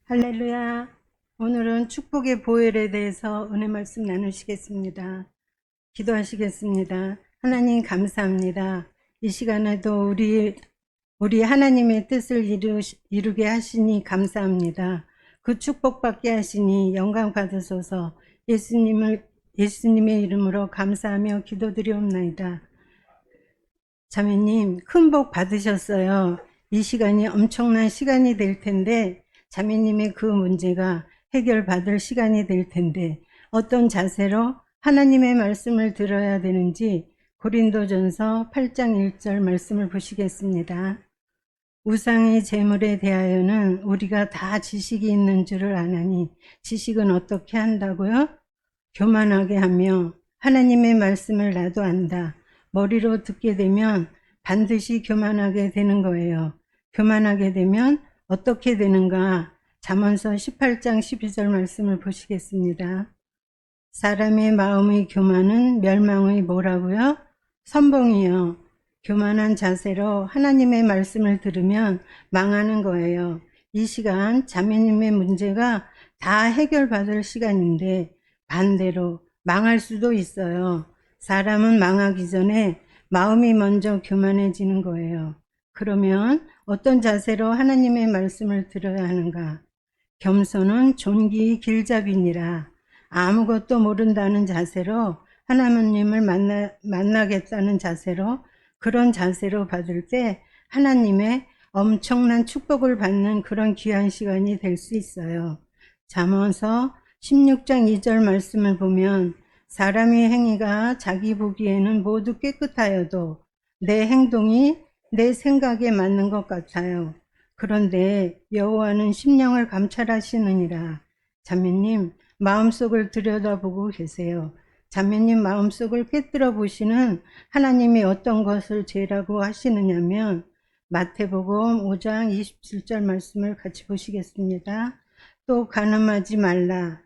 할렐루야. 오늘은 축복의 보혈에 대해서 은혜 말씀 나누시겠습니다. 기도하시겠습니다. 하나님 감사합니다. 이 시간에도 우리 하나님의 뜻을 이루게 하시니 감사합니다. 그 축복받게 하시니 영광 받으소서. 예수님의 이름으로 감사하며 기도드리옵나이다. 자매님, 큰 복 받으셨어요. 이 시간이 엄청난 시간이 될 텐데, 자매님의 그 문제가 해결받을 시간이 될 텐데, 어떤 자세로 하나님의 말씀을 들어야 되는지 고린도전서 8장 1절 말씀을 보시겠습니다. 우상의 제물에 대하여는 우리가 다 지식이 있는 줄을 아나니, 지식은 어떻게 한다고요? 교만하게 하며 하나님의 말씀을 나도 안다. 머리로 듣게 되면 반드시 교만하게 되는 거예요. 교만하게 되면 어떻게 되는가? 잠언서 18장 12절 말씀을 보시겠습니다. 사람의 마음의 교만은 멸망의 뭐라고요? 선봉이요. 교만한 자세로 하나님의 말씀을 들으면 망하는 거예요. 이 시간 자매님의 문제가 다 해결받을 시간인데 반대로 망할 수도 있어요. 사람은 망하기 전에 마음이 먼저 교만해지는 거예요. 그러면 어떤 자세로 하나님의 말씀을 들어야 하는가? 겸손은 존귀의 길잡이니라. 아무것도 모른다는 자세로 하나님을 만나겠다는 자세로, 그런 자세로 받을 때 하나님의 엄청난 축복을 받는 그런 귀한 시간이 될 수 있어요. 잠언서 16장 2절 말씀을 보면 사람의 행위가 자기 보기에는 모두 깨끗하여도 내 행동이 내 생각에 맞는 것 같아요. 그런데 여호와는 심령을 감찰하시느니라. 자매님, 마음속을 들여다보고 계세요. 자매님 마음속을 꿰뚫어 보시는 하나님이 어떤 것을 죄라고 하시느냐면 마태복음 5장 27절 말씀을 같이 보시겠습니다. 또 간음하지 말라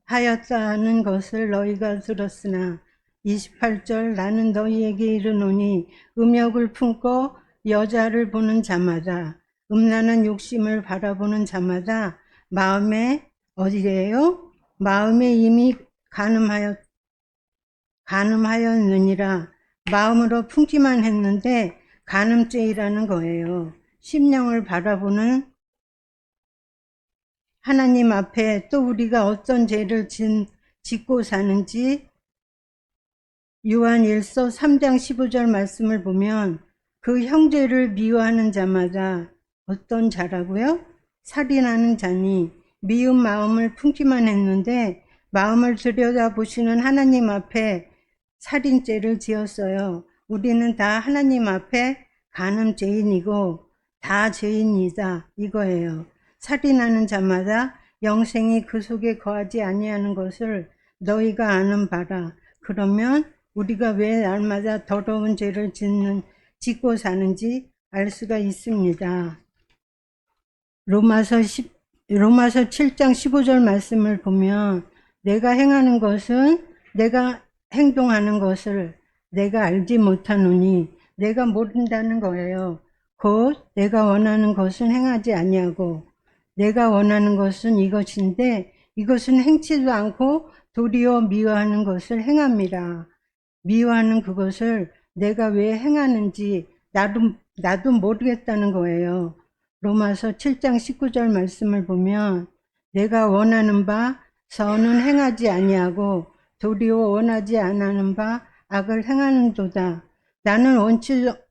하였다는 것을 너희가 들었으나 28절 나는 너희에게 이르노니 음욕을 품고 여자를 보는 자마다 음란한 욕심을 바라보는 자마다 마음에 어디래요? 마음에 이미 간음하였느니라. 마음으로 품기만 했는데 간음죄이라는 거예요. 심령을 바라보는 하나님 앞에 또 우리가 어떤 죄를 짓고 사는지 요한 1서 3장 15절 말씀을 보면 그 형제를 미워하는 자마다 어떤 자라고요? 살인하는 자니 미운 마음을 품기만 했는데 마음을 들여다보시는 하나님 앞에 살인죄를 지었어요. 우리는 다 하나님 앞에 간음죄인이고 다 죄인이다 이거예요. 살인하는 자마다 영생이 그 속에 거하지 아니하는 것을 너희가 아는 바라. 그러면 우리가 왜 날마다 더러운 죄를 짓고 사는지 알 수가 있습니다. 로마서 7장 15절 말씀을 보면 내가 행하는 것은 내가 행동하는 것을 내가 알지 못하노니 내가 모른다는 거예요. 곧 내가 원하는 것은 행하지 아니하고 내가 원하는 것은 이것인데 이것은 행치도 않고 도리어 미워하는 것을 행합니다. 미워하는 그것을 내가 왜 행하는지 나도 모르겠다는 거예요. 로마서 7장 19절 말씀을 보면 내가 원하는 바 선은 행하지 아니하고 도리어 원하지 않는 바 악을 행하는도다. 나는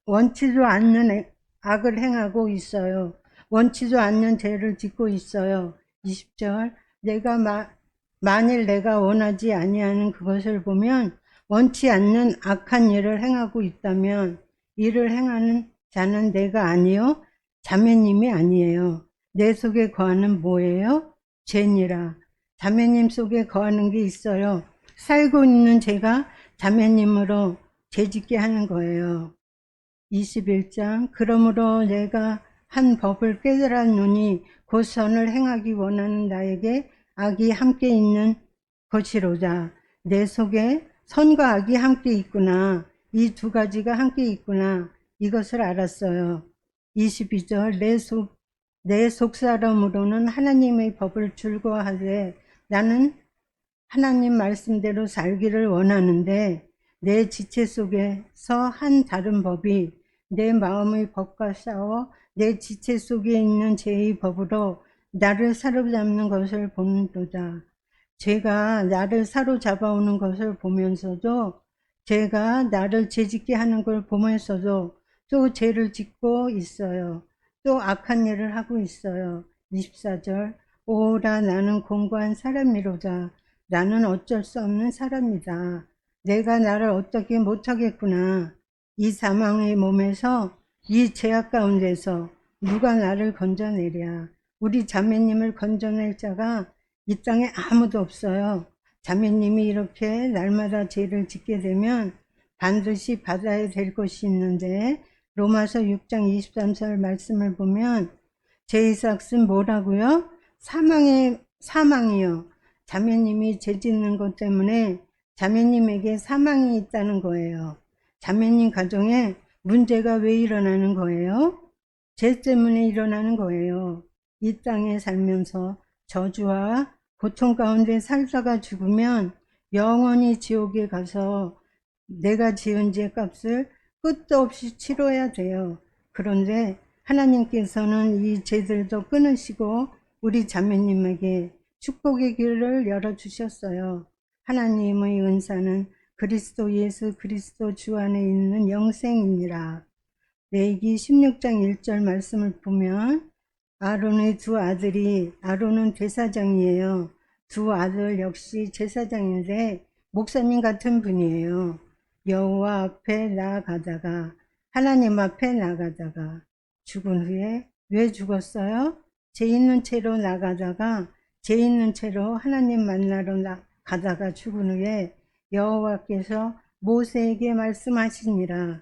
원치도 않는 악을 행하고 있어요. 원치도 않는 죄를 짓고 있어요. 20절 만일 내가 원하지 아니하는 그것을 보면 원치 않는 악한 일을 행하고 있다면 이를 행하는 자는 내가 아니요 자매님이 아니에요. 내 속에 거하는 뭐예요? 죄니라. 자매님 속에 거하는 게 있어요. 살고 있는 죄가 자매님으로 죄짓게 하는 거예요. 21장 그러므로 내가 한 법을 깨달았노니 곧 선을 행하기 원하는 나에게 악이 함께 있는 것이로다. 내 속에 선과 악이 함께 있구나. 이 두 가지가 함께 있구나. 이것을 알았어요. 22절 내 속사람으로는 하나님의 법을 즐거워하되 나는 하나님 말씀대로 살기를 원하는데 내 지체 속에서 한 다른 법이 내 마음의 법과 싸워 내 지체 속에 있는 죄의 법으로 나를 사로잡는 것을 보는도다. 죄가 나를 사로잡아오는 것을 보면서도 죄가 나를 죄짓게 하는 걸 보면서도 또 죄를 짓고 있어요. 또 악한 일을 하고 있어요. 24절 오라 나는 공고한 사람이로다. 나는 어쩔 수 없는 사람이다. 내가 나를 어떻게 못하겠구나. 이 사망의 몸에서 이 죄악 가운데서 누가 나를 건져내랴. 우리 자매님을 건져낼 자가 이 땅에 아무도 없어요. 자매님이 이렇게 날마다 죄를 짓게 되면 반드시 받아야 될 것이 있는데 로마서 6장 23절 말씀을 보면 죄의 삭은 뭐라고요? 사망이요. 자매님이 죄 짓는 것 때문에 자매님에게 사망이 있다는 거예요. 자매님 가정에 문제가 왜 일어나는 거예요? 죄 때문에 일어나는 거예요. 이 땅에 살면서 저주와 고통 가운데 살다가 죽으면 영원히 지옥에 가서 내가 지은 죄 값을 끝도 없이 치러야 돼요. 그런데 하나님께서는 이 죄들도 끊으시고 우리 자매님에게 축복의 길을 열어주셨어요. 하나님의 은사는 그리스도 예수 그리스도 주 안에 있는 영생이니라. 레위기 16장 1절 말씀을 보면 아론의 두 아들이, 아론은 대사장이에요. 두 아들 역시 제사장인데 목사님 같은 분이에요. 여호와 앞에 나아가다가 하나님 앞에 나가다가 죽은 후에 왜 죽었어요? 죄 있는 채로 나가다가 죄 있는 채로 하나님 만나러 가다가 죽은 후에 여호와께서 모세에게 말씀하시니라.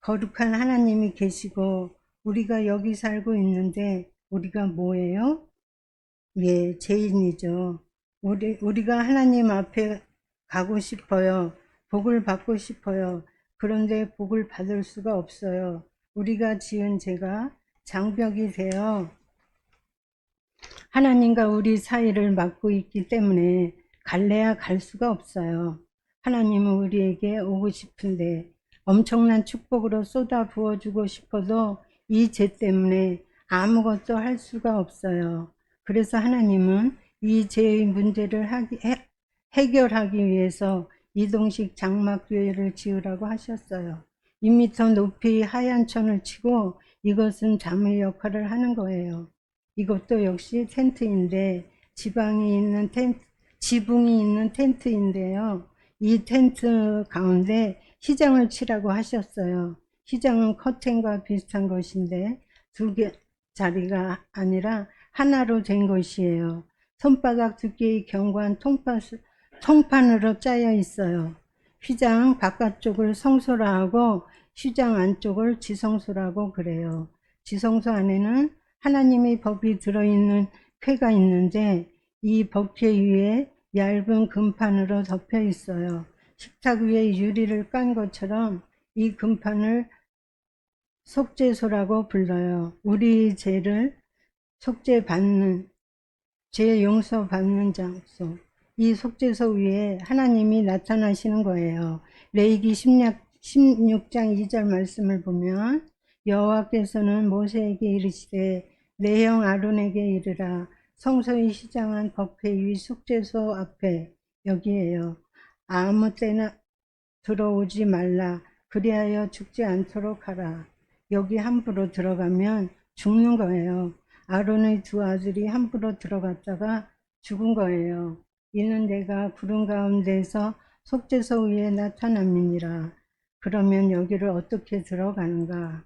거룩한 하나님이 계시고 우리가 여기 살고 있는데 우리가 뭐예요? 예, 죄인이죠. 우리가 하나님 앞에 가고 싶어요. 복을 받고 싶어요. 그런데 복을 받을 수가 없어요. 우리가 지은 죄가 장벽이 되어 하나님과 우리 사이를 막고 있기 때문에 갈래야 갈 수가 없어요. 하나님은 우리에게 오고 싶은데 엄청난 축복으로 쏟아 부어주고 싶어도 이 죄 때문에 아무것도 할 수가 없어요. 그래서 하나님은 이 죄의 문제를 해결하기 위해서 이동식 장막교회를 지으라고 하셨어요. 2m 높이 하얀 천을 치고 이것은 잠의 역할을 하는 거예요. 이것도 역시 텐트인데 지붕이 있는 텐트인데요. 이 텐트 가운데 휘장을 치라고 하셨어요. 휘장은 커튼과 비슷한 것인데 두 개 자리가 아니라 하나로 된 것이에요. 손바닥 두께의 견고한 통판으로 짜여 있어요. 휘장 바깥쪽을 성소라 하고 휘장 안쪽을 지성소라고 그래요. 지성소 안에는 하나님의 법이 들어있는 궤가 있는데 이 법궤 위에 얇은 금판으로 덮여 있어요. 식탁 위에 유리를 깐 것처럼 이 금판을 속죄소라고 불러요. 우리 죄를 속죄받는, 죄 용서받는 장소. 이 속죄소 위에 하나님이 나타나시는 거예요. 레위기 16장 2절 말씀을 보면 여호와께서는 모세에게 이르시되 내 형 아론에게 이르라. 성소의 휘장한 법궤 위 속죄소 앞에, 여기에요. 아무 때나 들어오지 말라. 그리하여 죽지 않도록 하라. 여기 함부로 들어가면 죽는 거예요. 아론의 두 아들이 함부로 들어갔다가 죽은 거예요. 이는 내가 구름 가운데서 속죄소 위에 나타남이니라. 그러면 여기를 어떻게 들어가는가?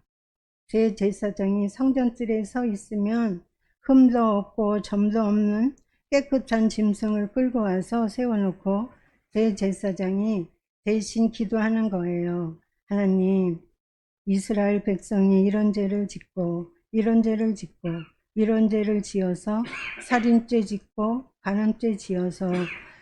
제 제사장이 성전뜰에 서 있으면 흠도 없고 점도 없는 깨끗한 짐승을 끌고 와서 세워놓고 제 제사장이 대신 기도하는 거예요. 하나님, 이스라엘 백성이 이런 죄를 짓고 이런 죄를 짓고 이런 죄를 지어서 살인죄 짓고 간음죄 지어서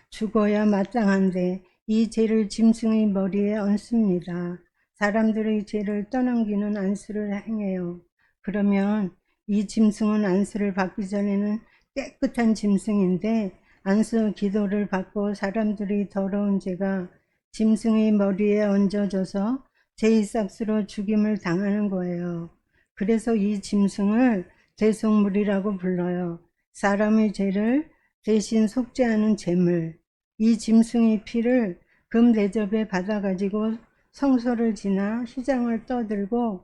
죽어야 마땅한데 이 죄를 짐승의 머리에 얹습니다. 사람들의 죄를 떠넘기는 안수를 행해요. 그러면 이 짐승은 안수를 받기 전에는 깨끗한 짐승인데 안수 기도를 받고 사람들이 더러운 죄가 짐승의 머리에 얹어져서 제이삭스로 죽임을 당하는 거예요. 그래서 이 짐승을 대속물이라고 불러요. 사람의 죄를 대신 속죄하는 제물. 이 짐승의 피를 금 대접에 받아가지고 성소를 지나 휘장을 떠들고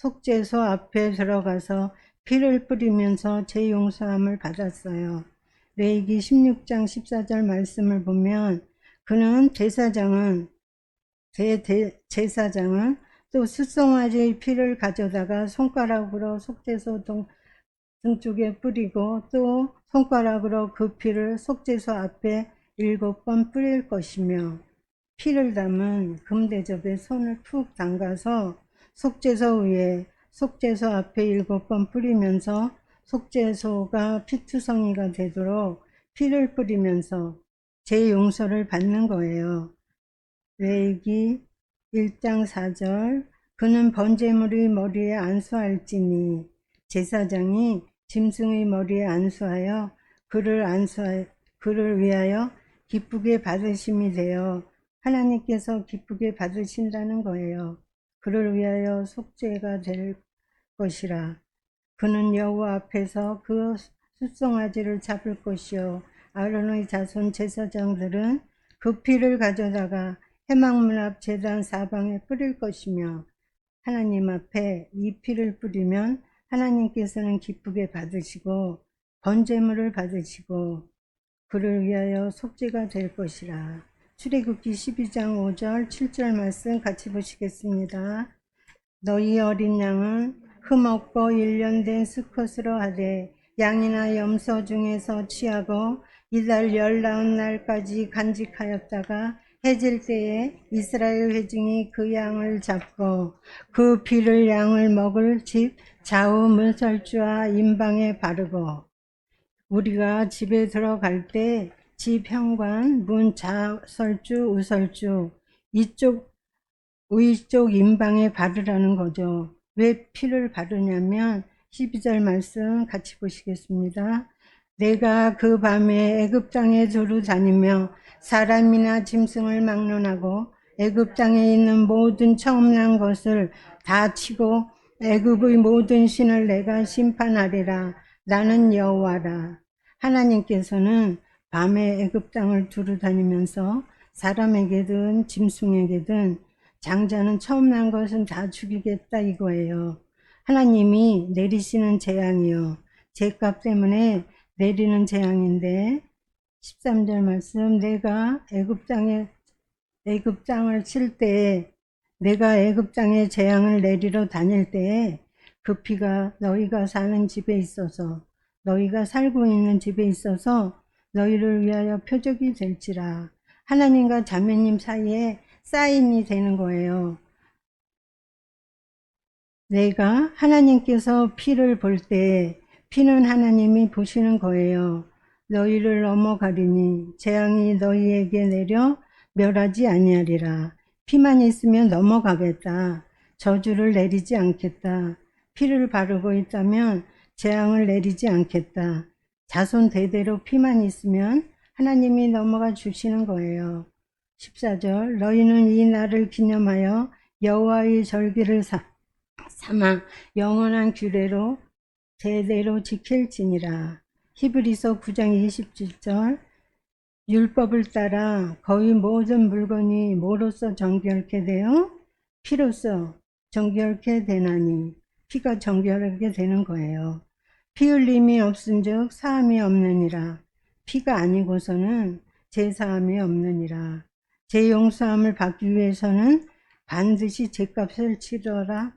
속죄소 앞에 들어가서 피를 뿌리면서 죄 용서함을 받았어요. 레위기 16장 14절 말씀을 보면 그는 제사장은 또 숫송아지의 피를 가져다가 손가락으로 속죄소 등쪽에 뿌리고 또 손가락으로 그 피를 속죄소 앞에 7번 뿌릴 것이며 피를 담은 금대접에 손을 푹 담가서 속죄소 위에 속죄소 앞에 7번 뿌리면서 속죄소가 피투성이가 되도록 피를 뿌리면서 제 용서를 받는 거예요. 레위기 1장 4절 그는 번제물의 머리에 안수할지니 제사장이 짐승의 머리에 안수하여 그를 위하여 기쁘게 받으심이 되어 하나님께서 기쁘게 받으신다는 거예요. 그를 위하여 속죄가 될 것이라. 그는 여호와 앞에서 그 숫송아지를 잡을 것이요 아론의 자손 제사장들은 그 피를 가져다가 회막문 앞 제단 사방에 뿌릴 것이며 하나님 앞에 이 피를 뿌리면 하나님께서는 기쁘게 받으시고 번제물을 받으시고 그를 위하여 속죄가 될 것이라. 출애굽기 12장 5절 7절 말씀 같이 보시겠습니다. 너희 어린 양은 흠없고 1년 된 수컷으로 하되 양이나 염소 중에서 취하고 이달 19날까지 간직하였다가 해질 때에 이스라엘 회중이 그 양을 잡고 그 피를 양을 먹을 집 좌우 문설주와 임방에 바르고 우리가 집에 들어갈 때 집 현관 문 좌설주 우설주 이쪽 위쪽 임방에 바르라는 거죠. 왜 피를 바르냐면 12절 말씀 같이 보시겠습니다. 내가 그 밤에 애굽 땅에 두루 다니며 사람이나 짐승을 막론하고 애굽 땅에 있는 모든 처음 난 것을 다 치고 애굽의 모든 신을 내가 심판하리라. 나는 여호와라. 하나님께서는 밤에 애굽 땅을 두루 다니면서 사람에게든 짐승에게든 장자는 처음 난 것은 다 죽이겠다 이거예요. 하나님이 내리시는 재앙이요. 죄값 때문에 내리는 재앙인데 13절 말씀 내가 애굽 땅을 칠 때에 내가 애굽 땅에 재앙을 내리러 다닐 때에 그 피가 너희가 사는 집에 있어서 너희가 살고 있는 집에 있어서 너희를 위하여 표적이 될지라. 하나님과 자매님 사이에 사인이 되는 거예요. 내가 하나님께서 피를 볼 때 피는 하나님이 보시는 거예요. 너희를 넘어가리니 재앙이 너희에게 내려 멸하지 아니하리라. 피만 있으면 넘어가겠다. 저주를 내리지 않겠다. 피를 바르고 있다면 재앙을 내리지 않겠다. 자손 대대로 피만 있으면 하나님이 넘어가 주시는 거예요. 14절 너희는 이 날을 기념하여 여호와의 절기를 삼아 영원한 규례로 대대로 지킬지니라. 히브리서 9장 27절 율법을 따라 거의 모든 물건이 뭐로써 정결케 되어 피로써 정결케 되나니 피가 정결하게 되는 거예요. 피 흘림이 없은즉 사함이 없느니라. 피가 아니고서는 제사함이 없느니라. 제 용서함을 받기 위해서는 반드시 제값을 치러라.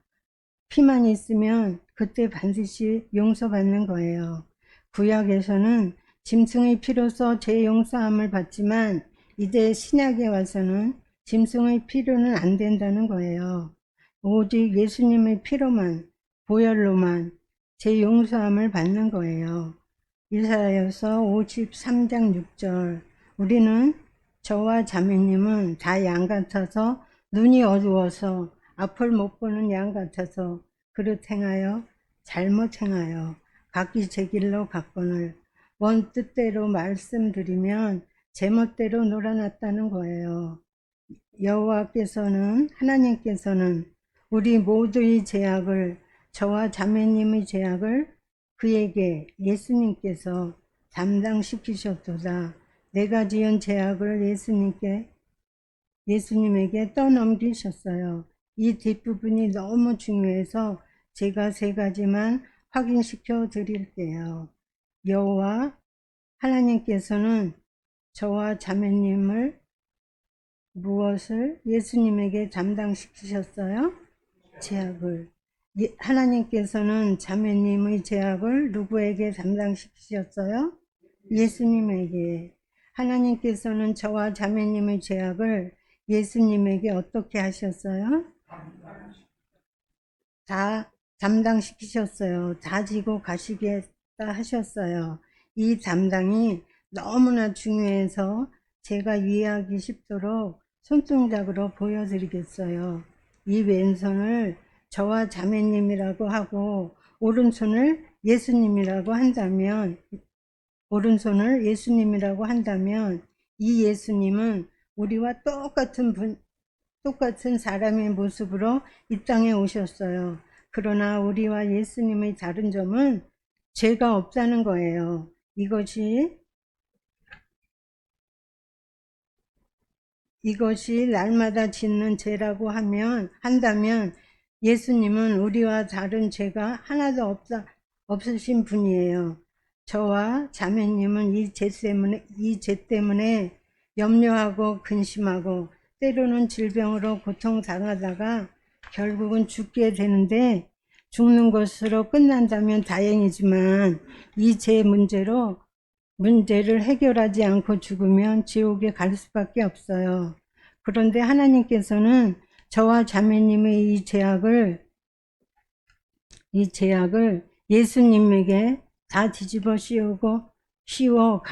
피만 있으면 그때 반드시 용서받는 거예요. 구약에서는 짐승의 피로서 제 용서함을 받지만 이제 신약에 와서는 짐승의 피로는 안 된다는 거예요. 오직 예수님의 피로만 보혈로만 제 용서함을 받는 거예요. 이사야서 53장 6절 우리는 저와 자매님은 다 양 같아서 눈이 어두워서 앞을 못 보는 양 같아서 그릇 행하여 잘못 행하여 각기 제 길로 갔거늘 원 뜻대로 말씀드리면 제멋대로 놀아났다는 거예요. 여호와께서는 하나님께서는 우리 모두의 죄악을 저와 자매님의 죄악을 그에게 예수님께서 담당시키셨도다. 내가 지은 죄악을 예수님에게 떠넘기셨어요. 이 뒷부분이 너무 중요해서 제가 세 가지만 확인시켜 드릴게요. 여호와 하나님께서는 저와 자매님을 무엇을 예수님에게 담당시키셨어요? 죄악을. 하나님께서는 자매님의 죄악을 누구에게 담당시키셨어요? 예수님에게. 하나님께서는 저와 자매님의 죄악을 예수님에게 어떻게 하셨어요? 다 담당시키셨어요. 다 지고 가시겠다 하셨어요. 이 담당이 너무나 중요해서 제가 이해하기 쉽도록 손동작으로 보여드리겠어요. 이 왼손을 저와 자매님이라고 하고 오른손을 예수님이라고 한다면 이 예수님은 우리와 똑같은 사람의 모습으로 이 땅에 오셨어요. 그러나 우리와 예수님의 다른 점은 죄가 없다는 거예요. 이것이 날마다 짓는 죄라고 한다면 예수님은 우리와 다른 죄가 하나도 없으신 분이에요. 저와 자매님은 이 죄 때문에 염려하고 근심하고 때로는 질병으로 고통당하다가 결국은 죽게 되는데 죽는 것으로 끝난다면 다행이지만 이 죄 문제를 해결하지 않고 죽으면 지옥에 갈 수밖에 없어요. 그런데 하나님께서는 저와 자매님의 이 죄악을 예수님에게 다 뒤집어 씌워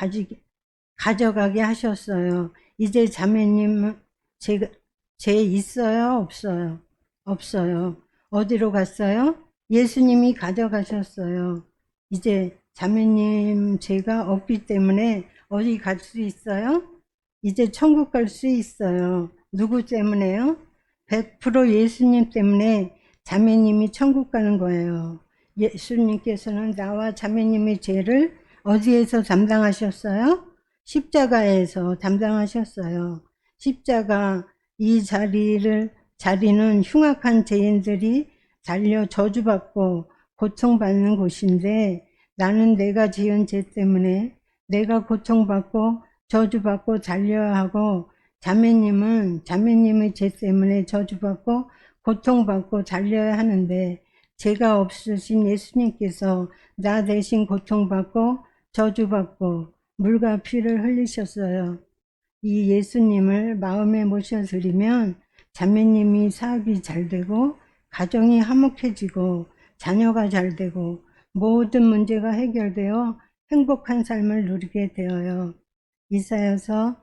가져가게 하셨어요. 이제 자매님은 죄 있어요? 없어요? 없어요. 어디로 갔어요? 예수님이 가져가셨어요. 이제 자매님 죄가 없기 때문에 어디 갈 수 있어요? 이제 천국 갈 수 있어요. 누구 때문에요? 100% 예수님 때문에 자매님이 천국 가는 거예요. 예수님께서는 나와 자매님의 죄를 어디에서 담당하셨어요? 십자가에서 담당하셨어요. 십자가 이 자리는 흉악한 죄인들이 달려 저주받고 고통받는 곳인데 나는 내가 지은 죄 때문에 내가 고통받고 저주받고 달려야 하고 자매님은 자매님의 죄 때문에 저주받고 고통받고 달려야 하는데 죄가 없으신 예수님께서 나 대신 고통받고 저주받고 물과 피를 흘리셨어요. 이 예수님을 마음에 모셔드리면 자매님이 사업이 잘 되고 가정이 화목해지고 자녀가 잘 되고 모든 문제가 해결되어 행복한 삶을 누리게 되어요. 이사야서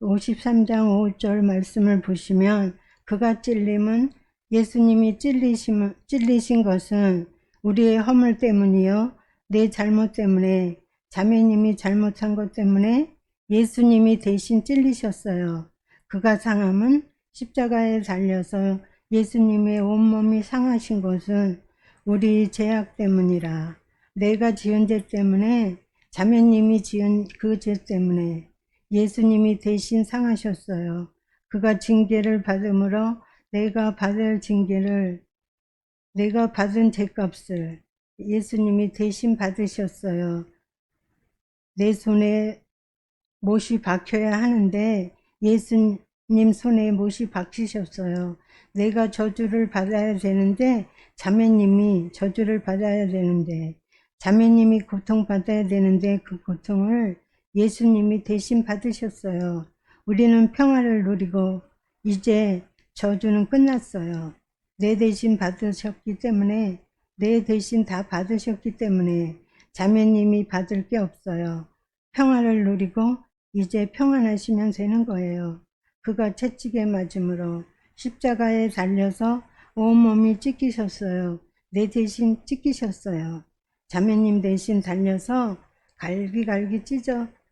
53장 5절 말씀을 보시면 그가 찔림은 예수님이 찔리신 것은 우리의 허물 때문이요 내 잘못 때문에 자매님이 잘못한 것 때문에 예수님이 대신 찔리셨어요. 그가 상함은 십자가에 달려서 예수님의 온몸이 상하신 것은 우리 죄악 때문이라. 내가 지은 죄 때문에 자매님이 지은 그 죄 때문에 예수님이 대신 상하셨어요. 그가 징계를 받음으로 내가 받은 죄값을 예수님이 대신 받으셨어요. 내 손에 못이 박혀야 하는데 예수님 손에 못이 박히셨어요. 내가 저주를 받아야 되는데 자매님이 저주를 받아야 되는데 자매님이 고통받아야 되는데 그 고통을 예수님이 대신 받으셨어요. 우리는 평화를 누리고 이제 저주는 끝났어요. 내 대신 받으셨기 때문에 내 대신 다 받으셨기 때문에 자매님이 받을 게 없어요. 평화를 누리고 이제 평안하시면 되는 거예요. 그가 채찍에 맞음으로 십자가에 달려서 온몸이 찢기셨어요. 내 대신 찢기셨어요. 자매님 대신 달려서 갈기갈기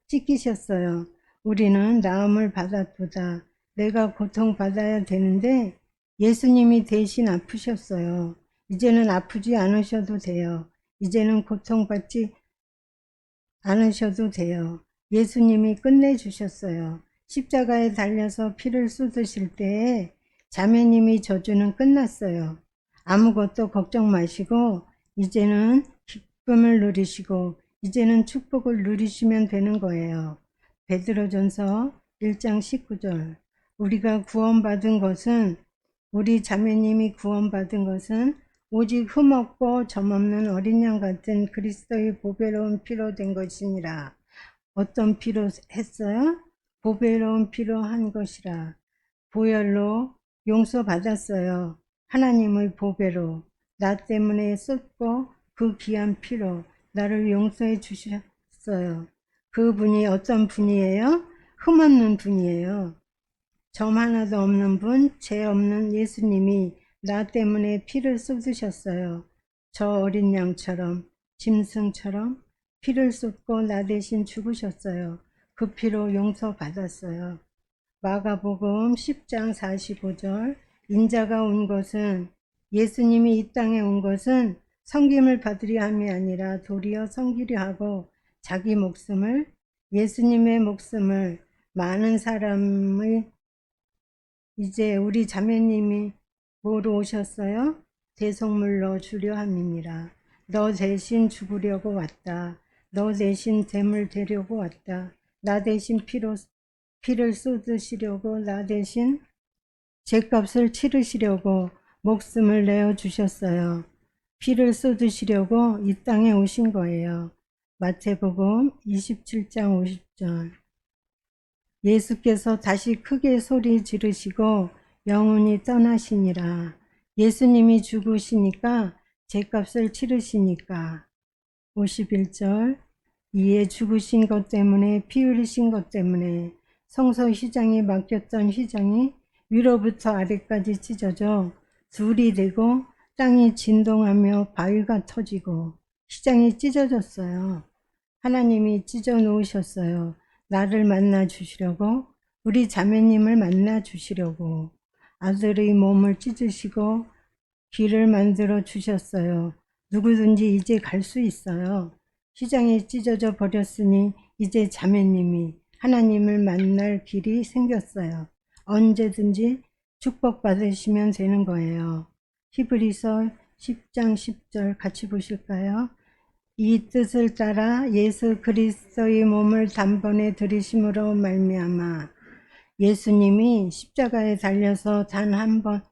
찢기셨어요. 우리는 나음을 받았도다. 내가 고통받아야 되는데 예수님이 대신 아프셨어요. 이제는 아프지 않으셔도 돼요. 이제는 고통받지 않으셔도 돼요. 예수님이 끝내주셨어요. 십자가에 달려서 피를 쏟으실 때에 자매님이 저주는 끝났어요. 아무것도 걱정 마시고 이제는 기쁨을 누리시고 이제는 축복을 누리시면 되는 거예요. 베드로전서 1장 19절. 우리가 구원받은 것은 우리 자매님이 구원받은 것은 오직 흠없고 점없는 어린 양 같은 그리스도의 보배로운 피로 된 것이니라. 어떤 피로 했어요? 보배로운 피로 한 것이라. 보혈로 용서받았어요. 하나님의 보배로 나 때문에 쏟고 그 귀한 피로 나를 용서해 주셨어요. 그분이 어떤 분이에요? 흠없는 분이에요. 점 하나도 없는 분, 죄 없는 예수님이 나 때문에 피를 쏟으셨어요. 저 어린 양처럼, 짐승처럼 피를 쏟고 나 대신 죽으셨어요. 그 피로 용서받았어요. 마가복음 10장 45절. 인자가 온 것은, 예수님이 이 땅에 온 것은 섬김을 받으려 함이 아니라 도리어 섬기려 하고 자기 목숨을, 예수님의 목숨을 많은 사람의, 이제 우리 자매님이 뭐로 오셨어요? 대속물로 주려 함이니라. 너 대신 죽으려고 왔다. 너 대신 됨을 되려고 왔다. 나 대신 피를 쏟으시려고, 나 대신 죄값을 치르시려고 목숨을 내어 주셨어요. 피를 쏟으시려고 이 땅에 오신 거예요. 마태복음 27장 50절. 예수께서 다시 크게 소리 지르시고 영원히 떠나시니라. 예수님이 죽으시니까 죄값을 치르시니까. 51절. 이에 죽으신 것 때문에, 피 흘리신 것 때문에 성서 휘장에 맡겼던 휘장이 위로부터 아래까지 찢어져 둘이 되고 땅이 진동하며 바위가 터지고 휘장이 찢어졌어요. 하나님이 찢어 놓으셨어요. 나를 만나 주시려고, 우리 자매님을 만나 주시려고 아들의 몸을 찢으시고 길을 만들어 주셨어요. 누구든지 이제 갈 수 있어요. 휘장이 찢어져 버렸으니 이제 자매님이 하나님을 만날 길이 생겼어요. 언제든지 축복받으시면 되는 거예요. 히브리서 10장 10절 같이 보실까요? 이 뜻을 따라 예수 그리스도의 몸을 단번에 들이심으로 말미암아, 예수님이 십자가에 달려서 단 한 번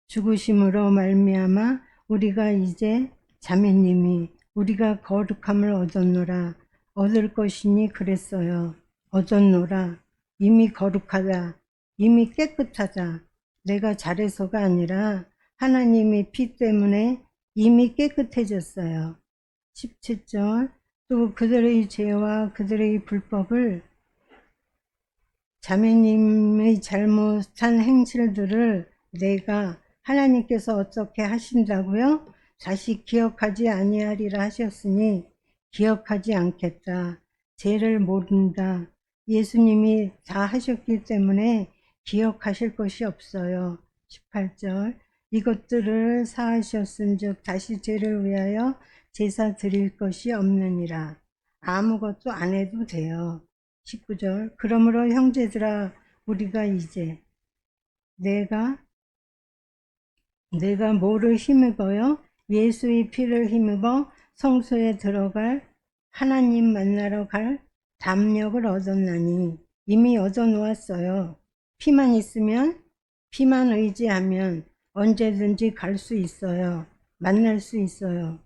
죽으심으로 말미암아 우리가 이제 자매님이 우리가 거룩함을 얻었노라. 얻을 것이니 그랬어요. 얻었노라. 이미 거룩하다. 이미 깨끗하다. 내가 잘해서가 아니라 하나님의 피 때문에 이미 깨끗해졌어요. 17절. 또 그들의 죄와 그들의 불법을, 자매님의 잘못한 행실들을 내가, 하나님께서 어떻게 하신다고요? 다시 기억하지 아니하리라 하셨으니 기억하지 않겠다. 죄를 모른다. 예수님이 다 하셨기 때문에 기억하실 것이 없어요. 18절. 이것들을 사하셨은즉 다시 죄를 위하여 제사 드릴 것이 없느니라. 아무것도 안 해도 돼요. 19절. 그러므로 형제들아, 우리가 이제 내가 뭐를 힘입어요? 예수의 피를 힘입어 성소에 들어갈, 하나님 만나러 갈 담력을 얻었나니, 이미 얻어 놓았어요. 피만 있으면, 피만 의지하면 언제든지 갈 수 있어요. 만날 수 있어요.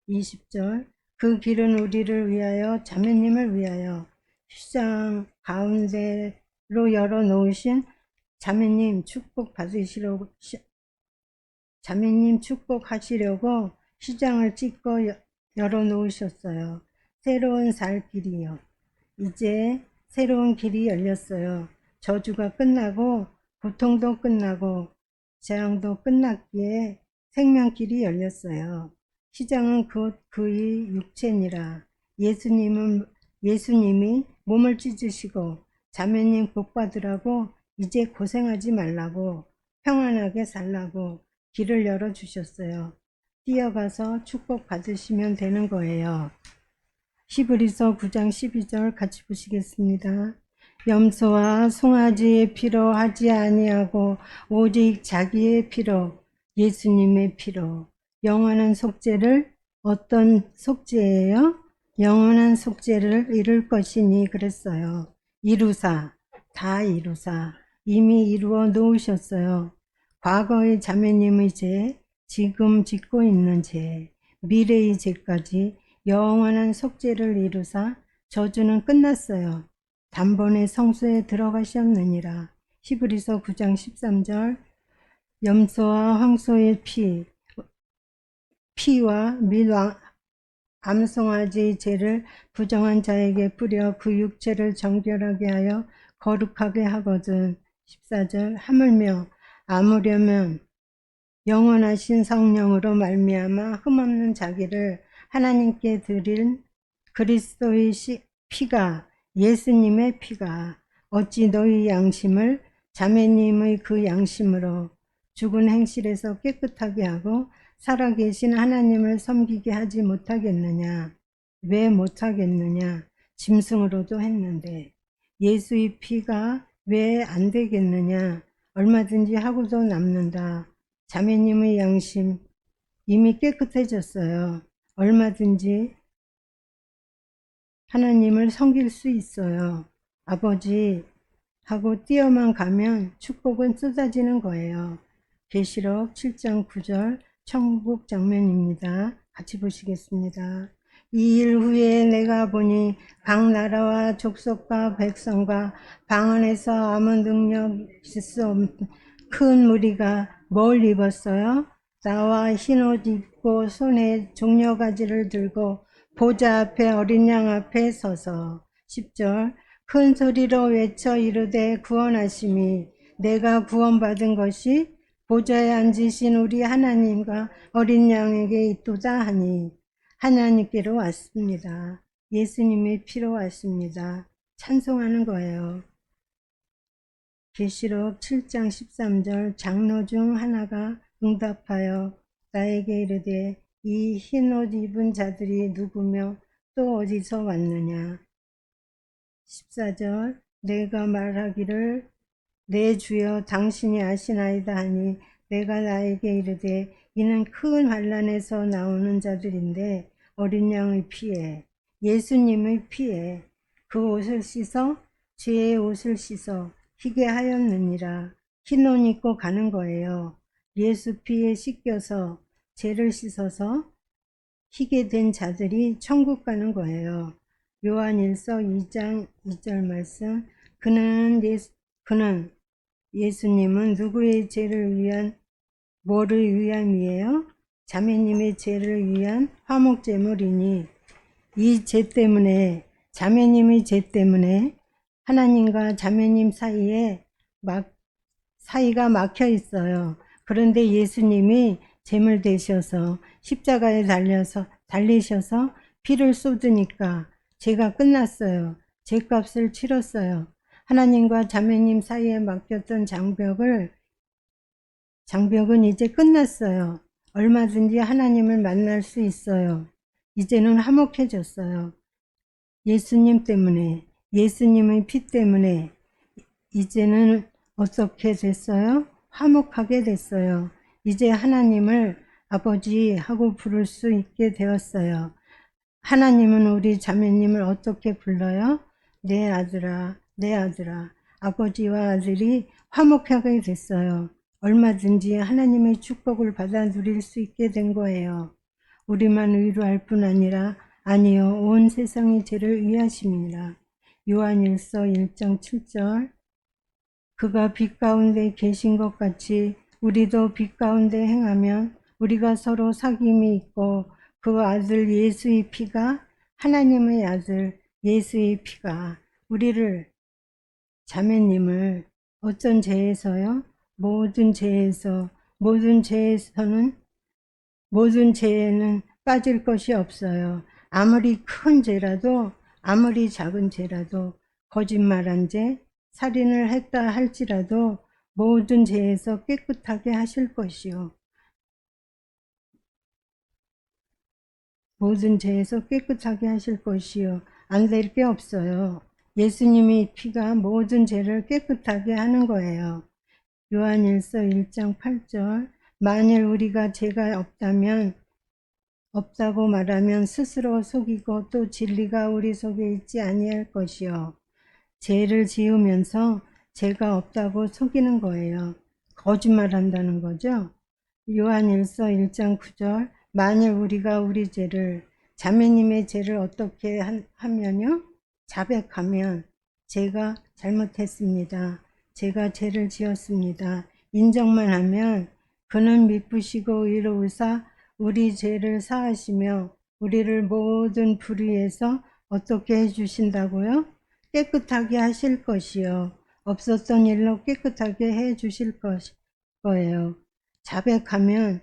20절. 그 길은 우리를 위하여, 자매님을 위하여 휘장 가운데로 열어놓으신, 자매님 축복하시려고 휘장을 찢고 열어놓으셨어요. 새로운 살 길이요. 이제 새로운 길이 열렸어요. 저주가 끝나고 고통도 끝나고 재앙도 끝났기에 생명길이 열렸어요. 시장은 곧 그의 육체니라. 예수님이 몸을 찢으시고 자매님 복 받으라고 이제 고생하지 말라고 평안하게 살라고 길을 열어주셨어요. 뛰어가서 축복 받으시면 되는 거예요. 히브리서 9장 12절 같이 보시겠습니다. 염소와 송아지의 피로 하지 아니하고 오직 자기의 피로 예수님의 피로 영원한 속죄를 어떤 속죄예요? 영원한 속죄를 이룰 것이니 그랬어요. 이루사 다 이루사 이미 이루어 놓으셨어요. 과거의 자매님의 죄, 지금 짓고 있는 죄, 미래의 죄까지 영원한 속죄를 이루사 저주는 끝났어요. 단번에 성소에 들어가셨느니라. 히브리서 9장 13절 염소와 황소의 피와 및 암송아지의 죄를 부정한 자에게 뿌려 그 육체를 정결하게 하여 거룩하게 하거든. 14절 하물며 아무려면 영원하신 성령으로 말미암아 흠없는 자기를 하나님께 드린 그리스도의 피가 예수님의 피가 어찌 너희 양심을 자매님의 그 양심으로 죽은 행실에서 깨끗하게 하고 살아계신 하나님을 섬기게 하지 못하겠느냐? 왜 못하겠느냐? 짐승으로도 했는데 예수의 피가 왜 안 되겠느냐? 얼마든지 하고도 남는다. 자매님의 양심 이미 깨끗해졌어요. 얼마든지 하나님을 섬길 수 있어요. 아버지 하고 뛰어만 가면 축복은 쏟아지는 거예요. 계시록 7장 9절 천국 장면입니다. 같이 보시겠습니다. 이 일 후에 내가 보니 각 나라와 족속과 백성과 방 안에서 아무 능력 있을 수 없는 큰 무리가 뭘 입었어요? 나와 흰옷 입고 손에 종려가지를 들고 보좌 앞에 어린 양 앞에 서서 10절 큰 소리로 외쳐 이르되 구원하심이 내가 구원받은 것이 보좌에 앉으신 우리 하나님과 어린 양에게 있도다 하니 하나님께로 왔습니다. 예수님의 피로 왔습니다. 찬송하는 거예요. 계시록 7장 13절 장로 중 하나가 응답하여 나에게 이르되 이 흰 옷 입은 자들이 누구며 또 어디서 왔느냐. 14절 내가 말하기를 내 주여 당신이 아시나이다 하니 내가 나에게 이르되 이는 큰 환난에서 나오는 자들인데 어린 양의 피에 예수님의 피에 그 옷을 씻어 죄의 옷을 씻어 희게 하였느니라. 흰 옷 입고 가는 거예요. 예수 피에 씻겨서 죄를 씻어서 희게 된 자들이 천국 가는 거예요. 요한일서 2장 2절 말씀 그는 예수님은 누구의 죄를 위한 뭐를 위함이에요? 자매님의 죄를 위한 화목제물이니 이 죄 때문에 자매님의 죄 때문에 하나님과 자매님 사이가 막혀 있어요. 그런데 예수님이 제물 되셔서 십자가에 달리셔서 피를 쏟으니까 죄가 끝났어요. 죄값을 치렀어요. 하나님과 자매님 사이에 막혔던 장벽은 이제 끝났어요. 얼마든지 하나님을 만날 수 있어요. 이제는 화목해졌어요. 예수님 때문에, 예수님의 피 때문에 이제는 어떻게 됐어요? 화목하게 됐어요. 이제 하나님을 아버지 하고 부를 수 있게 되었어요. 하나님은 우리 자매님을 어떻게 불러요? 내 아들아, 내 아들아. 아버지와 아들이 화목하게 됐어요. 얼마든지 하나님의 축복을 받아 누릴 수 있게 된 거예요. 우리만 위로할 뿐 아니라 아니요 온 세상의 죄를 위하십니다. 요한일서 1장 7절 그가 빛 가운데 계신 것 같이 우리도 빛 가운데 행하면 우리가 서로 사귐이 있고 그 아들 예수의 피가 하나님의 아들 예수의 피가 우리를 자매님을 어떤 죄에서요? 모든 죄에서는 모든 죄에는 빠질 것이 없어요. 아무리 큰 죄라도, 아무리 작은 죄라도, 거짓말한 죄, 살인을 했다 할지라도 모든 죄에서 깨끗하게 하실 것이요. 모든 죄에서 깨끗하게 하실 것이요. 안 될 게 없어요. 예수님의 피가 모든 죄를 깨끗하게 하는 거예요. 요한일서 1장 8절. 만일 우리가 죄가 없다고 말하면 스스로 속이고 또 진리가 우리 속에 있지 아니할 것이요. 죄를 지으면서 죄가 없다고 속이는 거예요. 거짓말한다는 거죠. 요한일서 1장 9절. 만일 우리가 우리 죄를, 자매님의 죄를 어떻게 하면요? 자백하면 제가 잘못했습니다. 제가 죄를 지었습니다. 인정만 하면 그는 미쁘시고 의로우사 우리 죄를 사하시며 우리를 모든 불의에서 어떻게 해주신다고요? 깨끗하게 하실 것이요. 없었던 일로 깨끗하게 해주실 거예요. 자백하면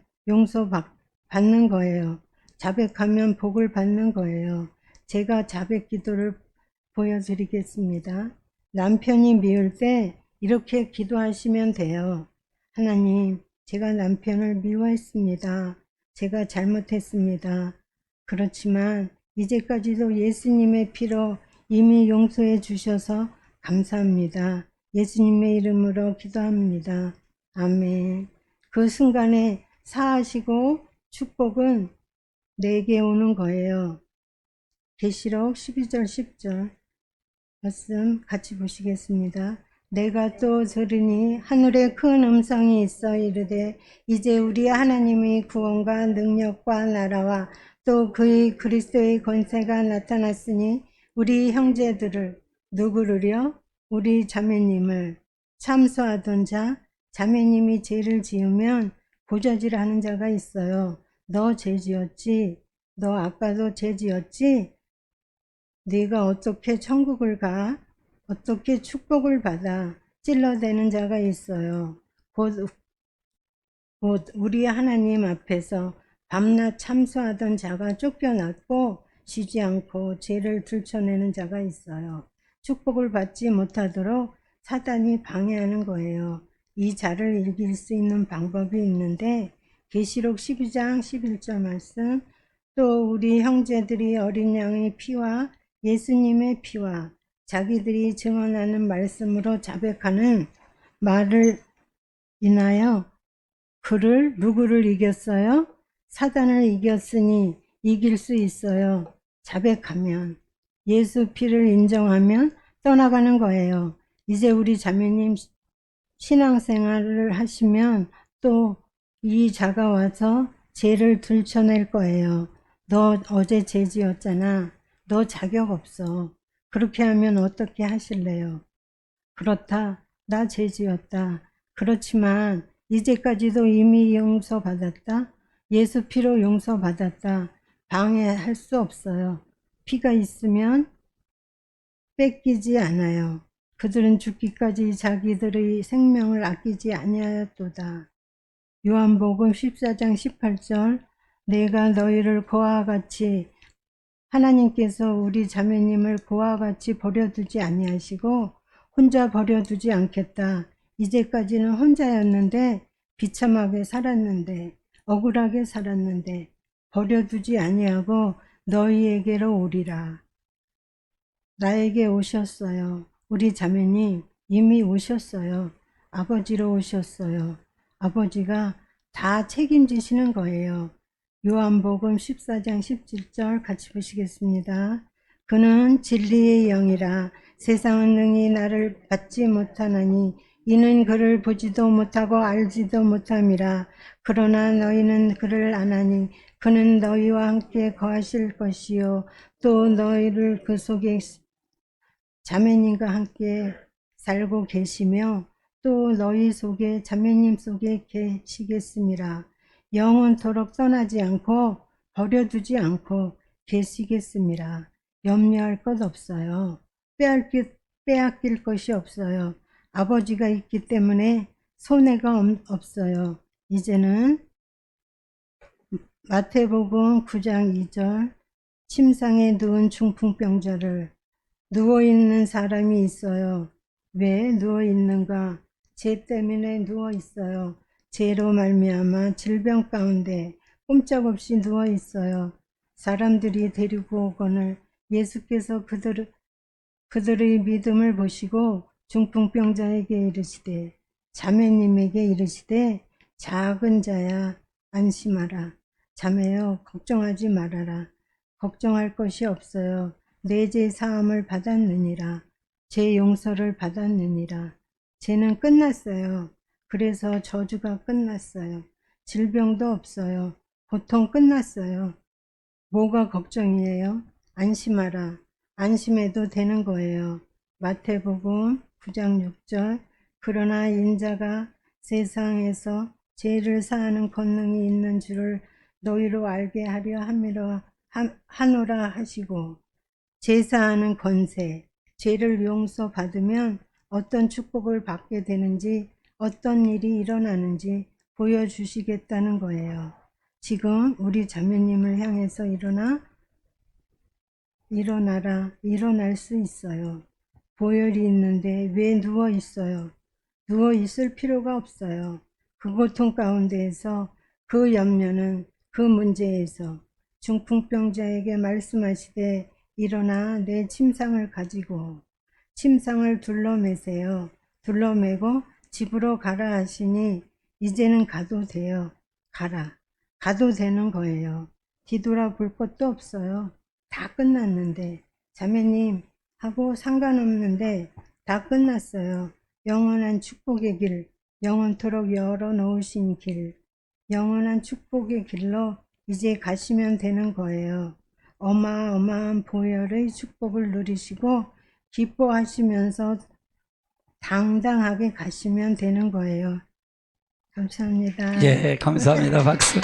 받는 거예요. 자백하면 복을 받는 거예요. 제가 자백 기도를 보여드리겠습니다. 남편이 미울 때 이렇게 기도하시면 돼요. 하나님, 제가 남편을 미워했습니다. 제가 잘못했습니다. 그렇지만 이제까지도 예수님의 피로 이미 용서해 주셔서 감사합니다. 예수님의 이름으로 기도합니다. 아멘. 그 순간에 사하시고 축복은 내게 오는 거예요. 계시록 12절 10절 말씀 같이 보시겠습니다. 내가 또 들으니 하늘에 큰 음성이 있어 이르되 이제 우리 하나님의 구원과 능력과 나라와 또 그의 그리스도의 권세가 나타났으니 우리 형제들을 누구를요? 우리 자매님을 참소하던 자, 자매님이 죄를 지으면 고저질하는 자가 있어요. 너 죄 지었지? 너 아까도 죄 지었지? 네가 어떻게 천국을 가? 어떻게 축복을 받아? 찔러대는 자가 있어요. 곧 우리 하나님 앞에서 밤낮 참소하던 자가 쫓겨났고 쉬지 않고 죄를 들춰내는 자가 있어요. 축복을 받지 못하도록 사단이 방해하는 거예요. 이 자를 이길 수 있는 방법이 있는데 계시록 12장 11절 말씀 또 우리 형제들이 어린 양의 피와 예수님의 피와 자기들이 증언하는 말씀으로 자백하는 말을 인하여 누구를 이겼어요? 사단을 이겼으니 이길 수 있어요. 자백하면 예수 피를 인정하면 떠나가는 거예요. 이제 우리 자매님 신앙생활을 하시면 또 이 자가 와서 죄를 들춰낼 거예요. 너 어제 죄 지었잖아. 너 자격 없어. 그렇게 하면 어떻게 하실래요? 그렇다. 나 죄 지었다. 그렇지만 이제까지도 이미 용서받았다. 예수 피로 용서받았다. 방해할 수 없어요. 피가 있으면 뺏기지 않아요. 그들은 죽기까지 자기들의 생명을 아끼지 아니하였도다. 요한복음 14장 18절 내가 너희를 그와 같이 하나님께서 우리 자매님을 그와 같이 버려두지 아니하시고 혼자 버려두지 않겠다. 이제까지는 혼자였는데 비참하게 살았는데 억울하게 살았는데 버려두지 아니하고 너희에게로 오리라. 나에게 오셨어요. 우리 자매님 이미 오셨어요. 아버지로 오셨어요. 아버지가 다 책임지시는 거예요. 요한복음 14장 17절 같이 보시겠습니다. 그는 진리의 영이라 세상은 능히 나를 받지 못하나니 이는 그를 보지도 못하고 알지도 못함이라. 그러나 너희는 그를 아나니 그는 너희와 함께 거하실 것이요 또 너희를 그 속에 자매님과 함께 살고 계시며 또 너희 속에 자매님 속에 계시겠습니다. 영원토록 떠나지 않고 버려두지 않고 계시겠습니다. 염려할 것 없어요. 빼앗길 것이 없어요. 아버지가 있기 때문에 손해가 없어요. 이제는 마태복음 9장 2절 침상에 누운 중풍병자를 누워있는 사람이 있어요. 왜 누워있는가? 죄 때문에 누워있어요. 죄로 말미암아 질병 가운데 꼼짝없이 누워있어요. 사람들이 데리고 오거늘 예수께서 그들의 믿음을 보시고 중풍병자에게 이르시되 자매님에게 이르시되 작은 자야 안심하라. 자매여 걱정하지 말아라. 걱정할 것이 없어요. 내 죄 사함을 받았느니라. 죄 용서를 받았느니라. 죄는 끝났어요. 그래서 저주가 끝났어요. 질병도 없어요. 고통 끝났어요. 뭐가 걱정이에요? 안심하라. 안심해도 되는 거예요. 마태복음 9장 6절 그러나 인자가 세상에서 죄를 사하는 권능이 있는 줄을 너희로 알게 하려 하노라 하시고 제사하는 권세, 죄를 용서받으면 어떤 축복을 받게 되는지 어떤 일이 일어나는지 보여주시겠다는 거예요. 지금 우리 자매님을 향해서 일어나라, 일어날 수 있어요. 보혈이 있는데 왜 누워 있어요? 누워 있을 필요가 없어요. 그 고통 가운데에서 그 염려는 그 문제에서 중풍병자에게 말씀하시되 일어나 내 침상을 가지고 침상을 둘러매세요. 둘러매고 집으로 가라 하시니 이제는 가도 돼요. 가도 되는 거예요. 뒤돌아볼 것도 없어요. 다 끝났는데 자매님 하고 상관없는데 다 끝났어요. 영원한 축복의 길, 영원토록 열어놓으신 길, 영원한 축복의 길로 이제 가시면 되는 거예요. 어마어마한 보혈의 축복을 누리시고 기뻐하시면서 당당하게 가시면 되는 거예요. 감사합니다. 예, 감사합니다. 박수.